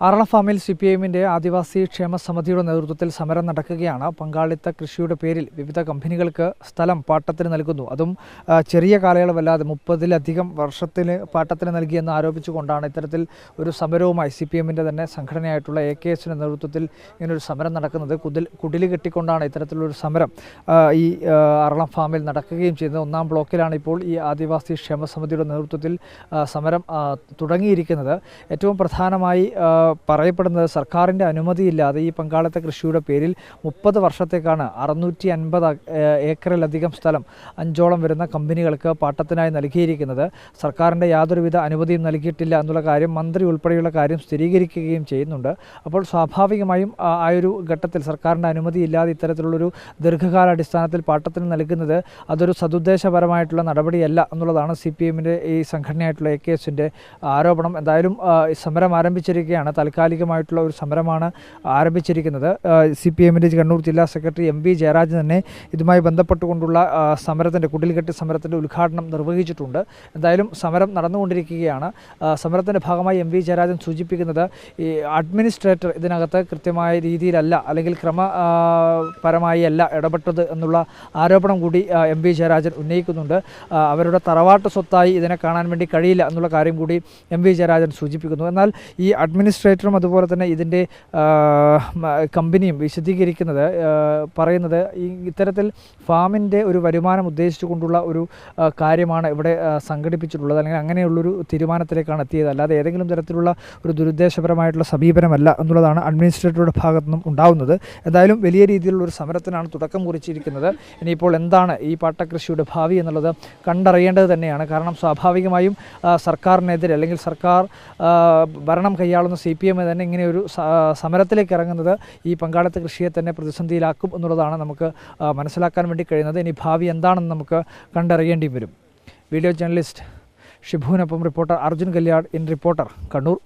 ആറളം ഫാമിൽ CPIഎമ്മിൻ്റെ ആദിവാസി ക്ഷേമ സമിതിയുടെ നേതൃത്വത്തിൽ സമരം നടക്കുകയാണ്. പങ്കാളിത്ത കൃഷിയുടെ പേരിൽ വിവിധ കമ്പനികൾക്ക് സ്ഥലം പാട്ടത്തിന് നൽകുന്നു. അതും ചെറിയ കാലയളവല്ലാതെ 30-ലധികം വർഷത്തിന് പാട്ടത്തിന് നൽകിയെന്ന് ആരോപിച്ചുകൊണ്ടാണ് ഇത്തരത്തിൽ ഒരു സമരവുമായി CPIഎമ്മിൻ്റെ തന്നെ സംഘടനയായിട്ടുള്ള AKSൻ്റെ നേതൃത്വത്തിൽ ഇങ്ങനൊരു സമരം നടക്കുന്നത്. കുടില് കെട്ടിക്കൊണ്ടാണ് ഇത്തരത്തിലുള്ളൊരു സമരം ഈ ആറളം ഫാമിൽ നടക്കുകയും ചെയ്യുന്നത്. 1-ാം ബ്ലോക്കിലാണ് ഇപ്പോൾ ഈ ആദിവാസി ക്ഷേമ സമിതിയുടെ നേതൃത്വത്തിൽ സമരം തുടങ്ങിയിരിക്കുന്നത്. ഏറ്റവും പ്രധാനമായി പറയപ്പെടുന്നത് സർക്കാരിൻ്റെ അനുമതിയില്ലാതെ ഈ പങ്കാളിത്ത കൃഷിയുടെ പേരിൽ 30 വർഷത്തേക്കാണ് 650 ഏക്കറിലധികം സ്ഥലം 5ഓളം വരുന്ന കമ്പനികൾക്ക് പാട്ടത്തിനായി നൽകിയിരിക്കുന്നത്. സർക്കാരിൻ്റെ യാതൊരുവിധ അനുമതിയും നൽകിയിട്ടില്ല എന്നുള്ള കാര്യം മന്ത്രി ഉൾപ്പെടെയുള്ള കാര്യം സ്ഥിരീകരിക്കുകയും ചെയ്യുന്നുണ്ട്. അപ്പോൾ സ്വാഭാവികമായും ആ ഒരു ഘട്ടത്തിൽ സർക്കാരിൻ്റെ അനുമതിയില്ലാതെ ഇത്തരത്തിലുള്ളൊരു ദീർഘകാലാടിസ്ഥാനത്തിൽ പാട്ടത്തിന് നൽകുന്നത് അതൊരു സതുദ്ദേശപരമായിട്ടുള്ള നടപടിയല്ല എന്നുള്ളതാണ് CPIഎമ്മിൻ്റെ ഈ സംഘടനയായിട്ടുള്ള AKSൻ്റെ ആരോപണം. എന്തായാലും സമരം ആരംഭിച്ചിരിക്കുകയാണ്. താൽക്കാലികമായിട്ടുള്ള ഒരു സമരമാണ് ആരംഭിച്ചിരിക്കുന്നത്. CPIഎമ്മിൻ്റെ കണ്ണൂർ ജില്ലാ സെക്രട്ടറി MV ജയരാജൻ തന്നെ ഇതുമായി ബന്ധപ്പെട്ടുകൊണ്ടുള്ള സമരത്തിൻ്റെ കുടിൽകെട്ടി സമരത്തിൻ്റെ ഉദ്ഘാടനം നിർവഹിച്ചിട്ടുണ്ട്. എന്തായാലും സമരം നടന്നുകൊണ്ടിരിക്കുകയാണ്. സമരത്തിൻ്റെ ഭാഗമായി MV ജയരാജൻ സൂചിപ്പിക്കുന്നത് ഈ അഡ്മിനിസ്ട്രേറ്റർ ഇതിനകത്ത് കൃത്യമായ രീതിയിലല്ല അല്ലെങ്കിൽ ക്രമപരമായി അല്ല ഇടപെട്ടത് എന്നുള്ള ആരോപണം കൂടി MV ജയരാജൻ ഉന്നയിക്കുന്നുണ്ട്. അവരുടെ തറവാട്ട് സ്വത്തായി ഇതിനെ കാണാൻ വേണ്ടി കഴിയില്ല എന്നുള്ള കാര്യം കൂടി MV ജയരാജൻ സൂചിപ്പിക്കുന്നു. എന്നാൽ ഈ അഡ്മിനിസ്ട്രേറ്ററും അതുപോലെ തന്നെ ഇതിൻ്റെ കമ്പനിയും വിശദീകരിക്കുന്നത് പറയുന്നത് ഇത്തരത്തിൽ ഫാമിൻ്റെ ഒരു വരുമാനം ഉദ്ദേശിച്ചുകൊണ്ടുള്ള ഒരു കാര്യമാണ് ഇവിടെ സംഘടിപ്പിച്ചിട്ടുള്ളത്, അല്ലെങ്കിൽ അങ്ങനെയുള്ളൊരു തീരുമാനത്തിലേക്കാണ് എത്തിയത്, അല്ലാതെ ഏതെങ്കിലും തരത്തിലുള്ള ഒരു ദുരുദ്ദേശപരമായിട്ടുള്ള സമീപനമല്ല എന്നുള്ളതാണ് അഡ്മിനിസ്ട്രേറ്ററുടെ ഭാഗത്തു നിന്നും ഉണ്ടാകുന്നത്. എന്തായാലും വലിയ രീതിയിലുള്ള ഒരു സമരത്തിനാണ് തുടക്കം കുറിച്ചിരിക്കുന്നത്. ഇനിയിപ്പോൾ എന്താണ് ഈ പാട്ടകൃഷിയുടെ ഭാവി എന്നുള്ളത് കണ്ടറിയേണ്ടത് തന്നെയാണ്. കാരണം സ്വാഭാവികമായും സർക്കാരിനെതിരെ അല്ലെങ്കിൽ സർക്കാർ ഭരണം കൈയാളുന്ന CPIഎം തന്നെ ഇങ്ങനെയൊരു സമരത്തിലേക്ക് ഇറങ്ങുന്നത് ഈ പങ്കാളിത്ത കൃഷിയെ തന്നെ പ്രതിസന്ധിയിലാക്കും എന്നുള്ളതാണ് നമുക്ക് മനസ്സിലാക്കാൻ വേണ്ടി കഴിയുന്നത്. ഇനി ഭാവി എന്താണെന്ന് നമുക്ക് കണ്ടറിയേണ്ടി വരും. വീഡിയോ ജേർണലിസ്റ്റ് ഷിബുവിനൊപ്പം reporter Arjun Kalyad in reporter, Kannur.